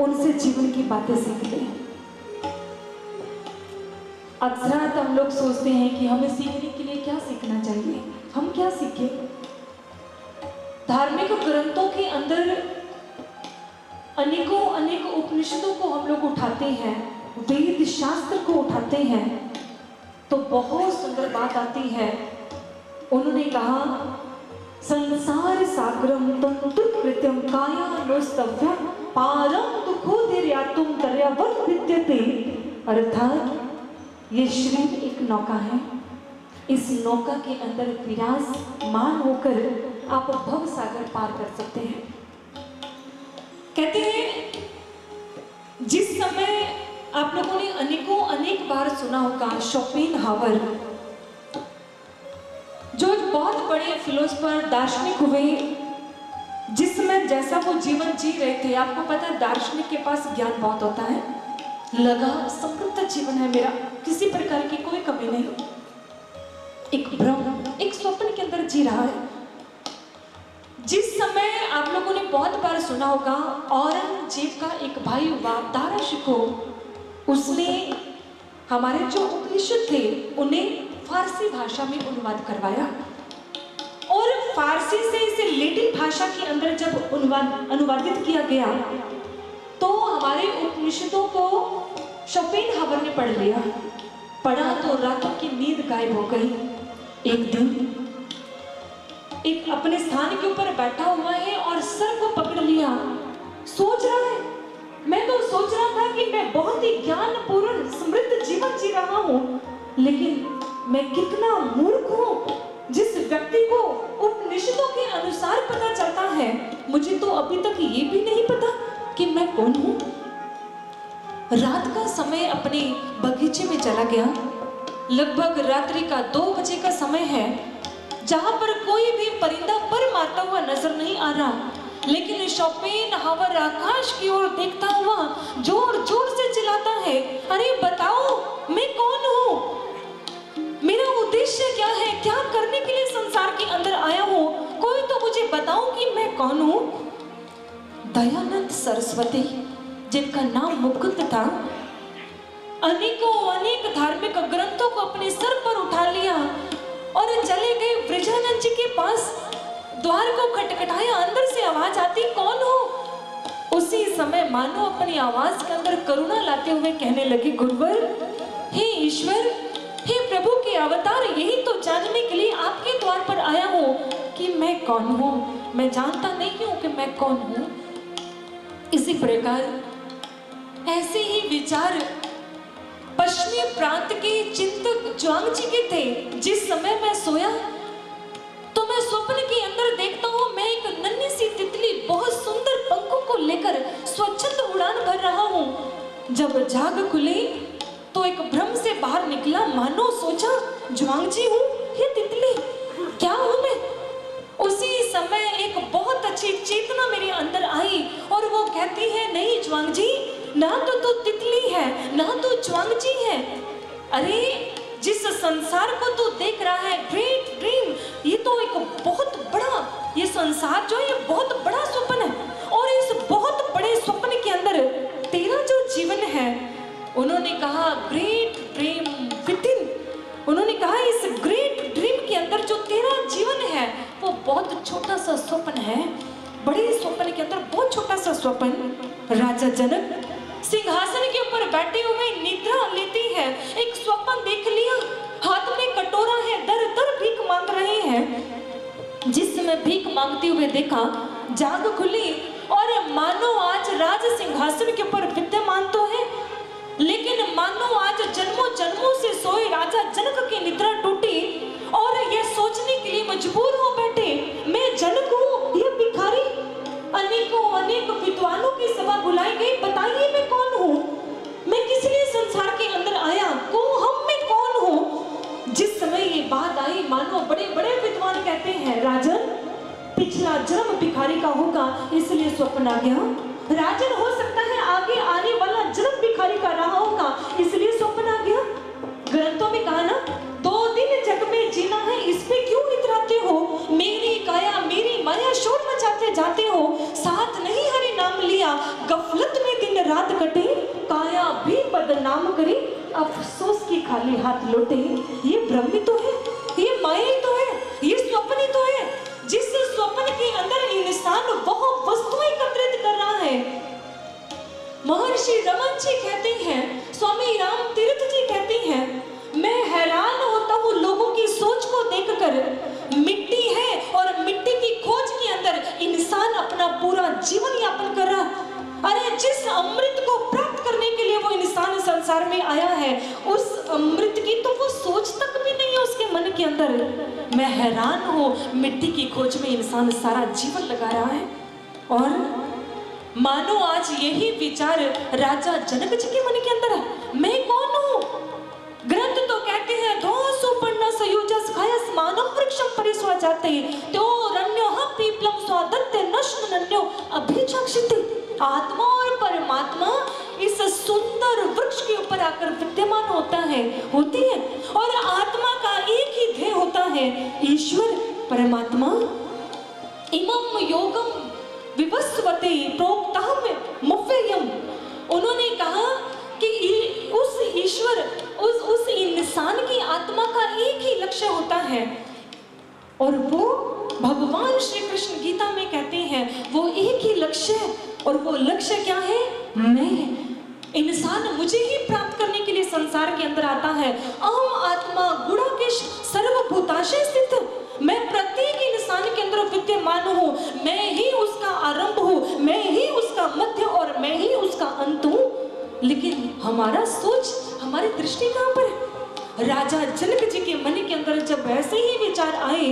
उनसे जीवन की बातें सीख ले। अक्सर हम लोग सोचते हैं कि हमें सीखने के लिए क्या सीखना चाहिए, हम क्या सीखें। धार्मिक ग्रंथों के अंदर अनेकों अनेक उपनिषदों को हम लोग उठाते हैं, वेद शास्त्र को उठाते हैं, तो बहुत सुंदर बात आती है। उन्होंने कहा संसार सागरम तंतुकृत्यम कायानुस्तव्यम पारम दुःखोदीर्यातुम तर्यावत विद्यते। अर्थात ये शरीर एक नौका है, इस नौका के अंदर विराजमान होकर आप भव सागर पार कर सकते हैं। कहते हैं जिस समय आप लोगों ने अनेक बार सुना होगा शोपेनहावर, जो एक बहुत बड़े फिलोसफर दार्शनिक हुए, जिस समय जैसा वो जीवन जी रहे थे, आपको पता है दार्शनिक के पास ज्ञान बहुत होता है, लगा समृद्ध जीवन है मेरा, किसी प्रकार की कोई कमी नहीं, एक भ्रम एक स्वप्न के अंदर जी रहा है। जिस समय आप लोगों ने बहुत बार सुना होगा औरंगजेब का एक भाई हुआ दारा शिको, उसने हमारे जो उपनिषद थे उन्हें फारसी भाषा में अनुवाद करवाया, और फारसी से इसे लैटिन भाषा के अंदर जब अनुवादित किया गया तो हमारे उपनिषदों को शोपेनहावर ने पढ़ लिया। पढ़ा तो रातों की नींद गायब हो गई। एक दिन एक अपने स्थान के ऊपर बैठा हुआ है और सर को पकड़ लिया, सोच रहा है, मैं तो सोच रहा था कि मैं बहुत ही ज्ञानपूर्ण समृद्ध जीवन जी रहा हूँ, लेकिन मैं कितना मूर्ख हूँ। जिस व्यक्ति को उपनिषदों के अनुसार पता चलता है, मुझे तो अभी तक ये भी नहीं पता कि मैं कौन हूँ। रात का समय अपने बगीचे में चला गया। लगभग रात्रि का 2 बजे का समय है, जहां पर कोई भी परिंदा पर मारता हुआ नजर नहीं आ रहा, लेकिन शोपेनहावर आकाश की ओर देखता हुआ जोर जोर से चिल्लाता है, अरे बताओ मैं कौन हूँ, मेरा उद्देश्य क्या है, क्या करने के लिए संसार के अंदर आया हूँ, कोई तो मुझे बताओ कि मैं कौन हूँ। दयानंद सरस्वती, जिनका नाम मुकुंद था, अनेक धार्मिक ग्रंथों को अपने सर पर उठा लिया और चले गए ब्रजानंद जी के पास। द्वार को खटखटाया, अंदर से आवाज आती, कौन हो। उसी समय मानो अपनी आवाज के अंदर करुणा लाते हुए कहने लगे, गुरुवर, हे ईश्वर, हे प्रभु के अवतार, यही तो जानने के लिए आपके द्वार पर आया हूँ कि मैं कौन हूँ। मैं जानता नहीं हूं कि मैं कौन हूं। इसी प्रकार ऐसे ही विचार पश्चिमी प्रांत के चिंतक ज्वांग जी के थे। जिस समय मैं सोया तो मैं स्वप्न के अंदर देखता हूँ मैं एक नन्ही सी तितली बहुत सुंदर पंखों को लेकर स्वच्छंद उड़ान भर रहा हूँ। जब जाग खुली तो एक भ्रम से बाहर निकला, मानो सोचा ज्वांग जी हूँ ये तितली, क्या हूँ मैं। उसी समय एक बहुत अच्छी चेतना मेरे अंदर आई और वो कहती है, नहीं ज्वांग जी, ना तो तू तितली है ना तो ज्वांग जी है। अरे जिस संसार को तू देख रहा है, ग्रेट ड्रीम, ये तो एक बहुत बड़ा, ये संसार जो है ये बहुत बड़ा स्वप्न है और इस बहुत बड़े स्वप्न के अंदर तेरा जो जीवन है, उन्होंने कहा ग्रेट ड्रीम विदिन, उन्होंने कहा इस ग्रेट ड्रीम के अंदर जो तेरा जीवन है वो बहुत छोटा सा स्वप्न है। बड़े स्वप्न के अंदर बहुत छोटा सा स्वप्न। राजा जनक सिंहासन के ऊपर बैठे हुए निद्रा लेते हैं, एक स्वप्न देख लिया, हाथ में कटोरा है, दर दर भीख मांग रहे हैं। जिस समय भीख मांगते हुए देखा, जाग खुली और मानो आज राज सिंहासन के ऊपर विद्यमान तो है, लेकिन मानो आज जन्मों जन्मों से सोए राजा जनक की निद्रा टूटी और ये सोचने के लिए मजबूर हो बैठे, मैं जनक हूँ या भिखारी। अनेकों अनेक विद्वानों की सभा बुलाई गई, बताइए मैं कौन हूँ, मैं किस लिए संसार के अंदर आया, मैं कौन हूँ। जिस समय ये बात आई, मानो बड़े बड़े विद्वान कहते हैं, राजन पिछला जन्म भिखारी का होगा इसलिए स्वप्न आ गया। राजन हो सकता है आगे आने वाला जन्म भिखारी का रहा होगा इसलिए स्वप्न आ गया। ग्रंथों में कहा ना, 2 दिन जग में जीना है, इस पे क्यों इतराते हो, मेरी काया मेरी माया शोर मचाते जाते हो, साथ नहीं हरि नाम लिया, गफलत में दिन रात कटे, काया भी बदनाम करे, अफसोस की खाली हाथ लौटे। ये भ्रम ही तो है, ये माया ही तो है, ये स्वप्न ही तो है। जिस स्वप्न के अंदर इंसान वह वस्तु एकत्रित कर रहा है। महर्षि रमन जी कहते हैं, स्वामी राम तीर्थ जी कहते हैं, मैं हैरान होता हूँ लोगों की सोच को देखकर। मिट्टी है और मिट्टी की खोज के अंदर इंसान अपना पूरा जीवन यापन कर रहा। अरे जिस अमृत को प्राप्त करने के लिए वो इंसान संसार में आया है, उस अमृत की तो वो सोच तक भी नहीं है उसके मन के अंदर। मैं हैरान हूँ, मिट्टी की खोज में इंसान सारा जीवन लगा रहा है। और मानो आज यही विचार राजा जनक जी के मन के अंदर है, मैं कौन हूँ। ग्रंथ तो कहते हैं, धो सुपर्ण सयुजस खायस मानव वृक्षम परिस्वा जाते, तो रण्यो पीपलम स्वादत्ते नश्न नन्यो अभिचक्षिते। आत्मा और परमात्मा इस सुंदर वृक्ष के ऊपर आकर विद्यमान होती है और आत्मा का एक ही ध्येय होता है, ईश्वर परमात्मा। इमम योगम विवस्वते प्रोक्तम मुफ्ययम, उन्होंने कहा कि उस ईश्वर उस इंसान की आत्मा का एक ही लक्ष्य होता है और वो भगवान श्री कृष्ण गीता में कहते हैं वो एक ही लक्ष्य है। और वो लक्ष्य क्या है, मैं। इंसान मुझे ही प्राप्त करने के लिए संसार के अंदर आता है। अहम आत्मा गुणाकेश सर्वभूताशय स्थित, मैं प्रत्येक इंसान के अंदर विद्यमान हूँ, मैं ही उसका आरंभ हूँ, मैं ही उसका मध्य और मैं ही उसका अंत हूँ। लेकिन हमारा सोच, हमारी दृष्टि कहाँ पर है। राजा जनक जी के मन के अंदर जब ऐसे ही विचार आए,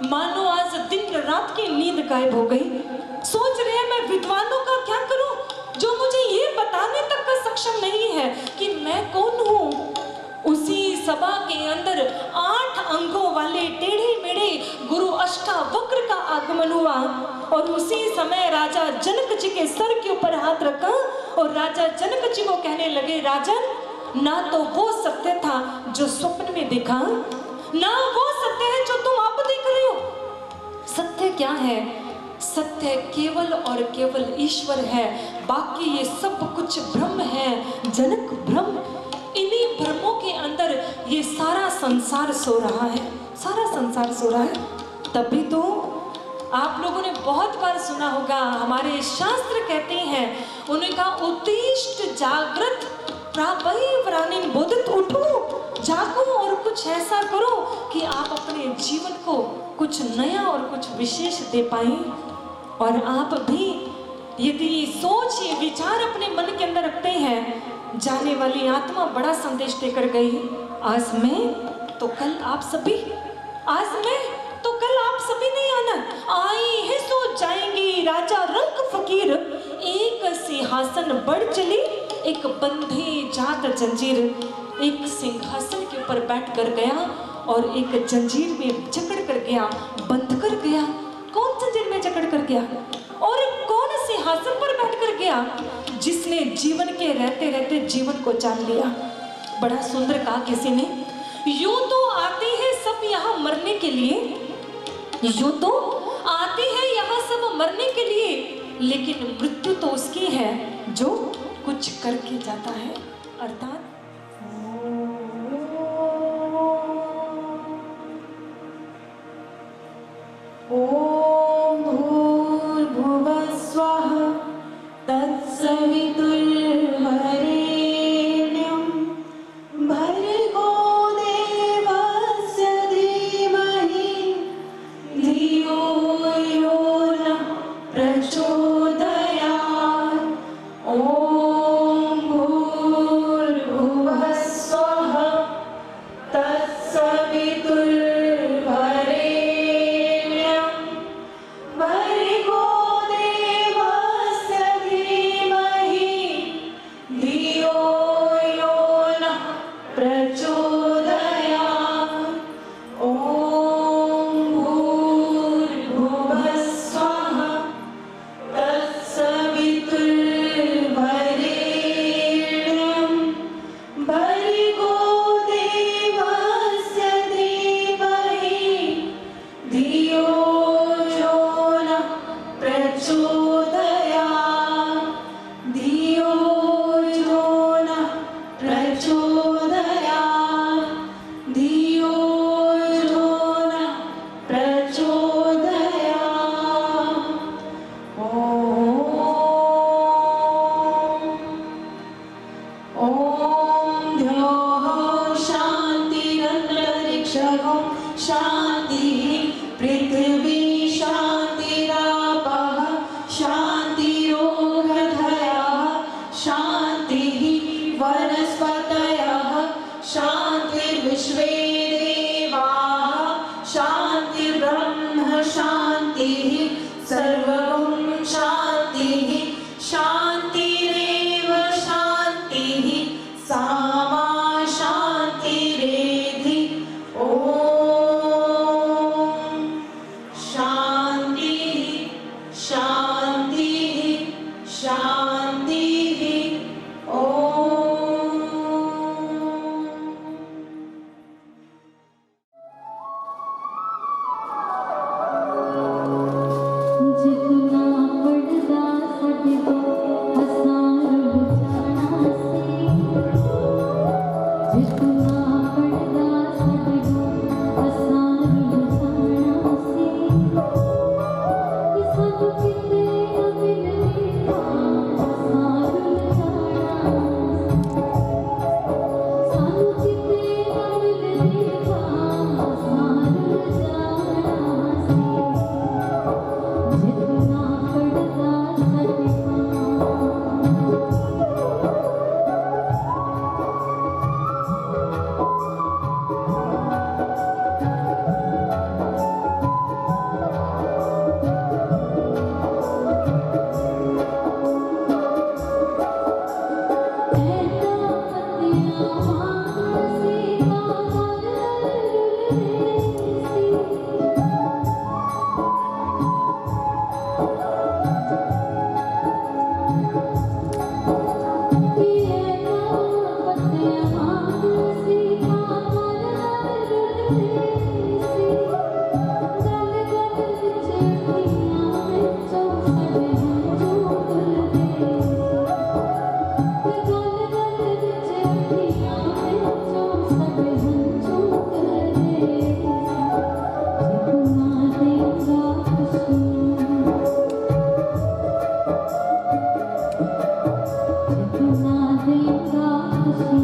मानो आज दिन रात की नींद गायब हो गई। सोच रहे हैं मैं विद्वानों का क्या करूं जो मुझे ये बताने तक का सक्षम नहीं है कि मैं कौन हूँ। उसी सभा के अंदर 8 अंगों वाले टेढ़े मेढ़े गुरु अष्टावक्र का आगमन हुआ और उसी समय राजा जनक जी के सर के ऊपर हाथ रखा और राजा जनक जी को कहने लगे, राजन, ना तो वो सत्य था जो स्वप्न में देखा, ना वो सत्य है जो तुम आप देख रहे हो। सत्य क्या है? सत्य केवल और केवल ईश्वर है, बाकी ये सब कुछ भ्रम है। जनक भ्रम, इन्हीं भ्रमों के अंदर ये सारा संसार सो रहा है, सारा संसार सो रहा है। तभी तो आप लोगों ने बहुत बार सुना होगा, हमारे शास्त्र कहते हैं, उन्होंने कहा उत्तिष्ठ जागृत प्रापहि वरानिन बोधित, उठो जागो और कुछ ऐसा करो कि आप अपने जीवन को कुछ नया और कुछ विशेष दे पाए। और आप भी यदि ये सोच, ये विचार अपने मन के अंदर रखते हैं, जाने वाली आत्मा बड़ा संदेश देकर गई, आज मैं तो कल आप सभी, आज मैं तो कल आप सभी नहीं आना, आई है सो जाएंगी, राजा रंग फकीर, एक सिंहासन बढ़ चली, एक बंधे जात जंजीर, एक सिंहासन के ऊपर बैठ कर गया और एक जंजीर में जकड़ कर गया, बंध कर गया। कौन जंजीर में जकड़ कर गया और कौन सिंहासन पर बैठ कर गया? जिसने जीवन के रहते रहते जीवन को जान लिया। बड़ा सुंदर कहा किसी ने, यूं तो आते हैं सब यहाँ मरने के लिए, यूं तो आते हैं यहाँ सब मरने के लिए, लेकिन मृत्यु तो उसकी है जो कुछ करके जाता है। अर्थात ॐ भूर्भुवः स्वः तत्सवितुर्वरेण्यं भर्गो देवस्य धीमहि धियो यो नः प्रचोदयात्। ॐ भूर्भुवः स्वः तत्सवितुर्वरेण्यं भर्गो देवस्य धीमहि धियो यो नः प्रचोदयात्। ॐ भूर्भुवः स्वः तत्सवितुर्वरेण्यं भर्गो देवस्य धीमहि धियो यो नः प्रचोदयात्। धियो यो नः प्रचोदयात्। धियो यो नः प्रचोदयात्। ॐ द्यौः शान्तिरन्तरिक्षं शान्तिः पृथिवी शान्तिरापः शान्तिरोषधयः शान्तिः वनस्पतयः शान्तिर्विश्वे देवाः शान्तिर्ब्रह्म शान्तिः सर्वं शान्तिः शान्तिरेव शान्तिः सामा शान्तिरेधि। ॐ शान्तिः शान्तिः शान्तिः। ॐ जितना पड़दा साडे तो हसारुल जाना सी, जितना पड़दा साडे तो हसारुल जाना सी, कि सानू किते अविलने था हसारुल जाना, सानू किते अविलने था हसारुल जाना सी। जितना पड़दा साडे ऐना पत्तियां सी कामल सी, जितना देगा खुशी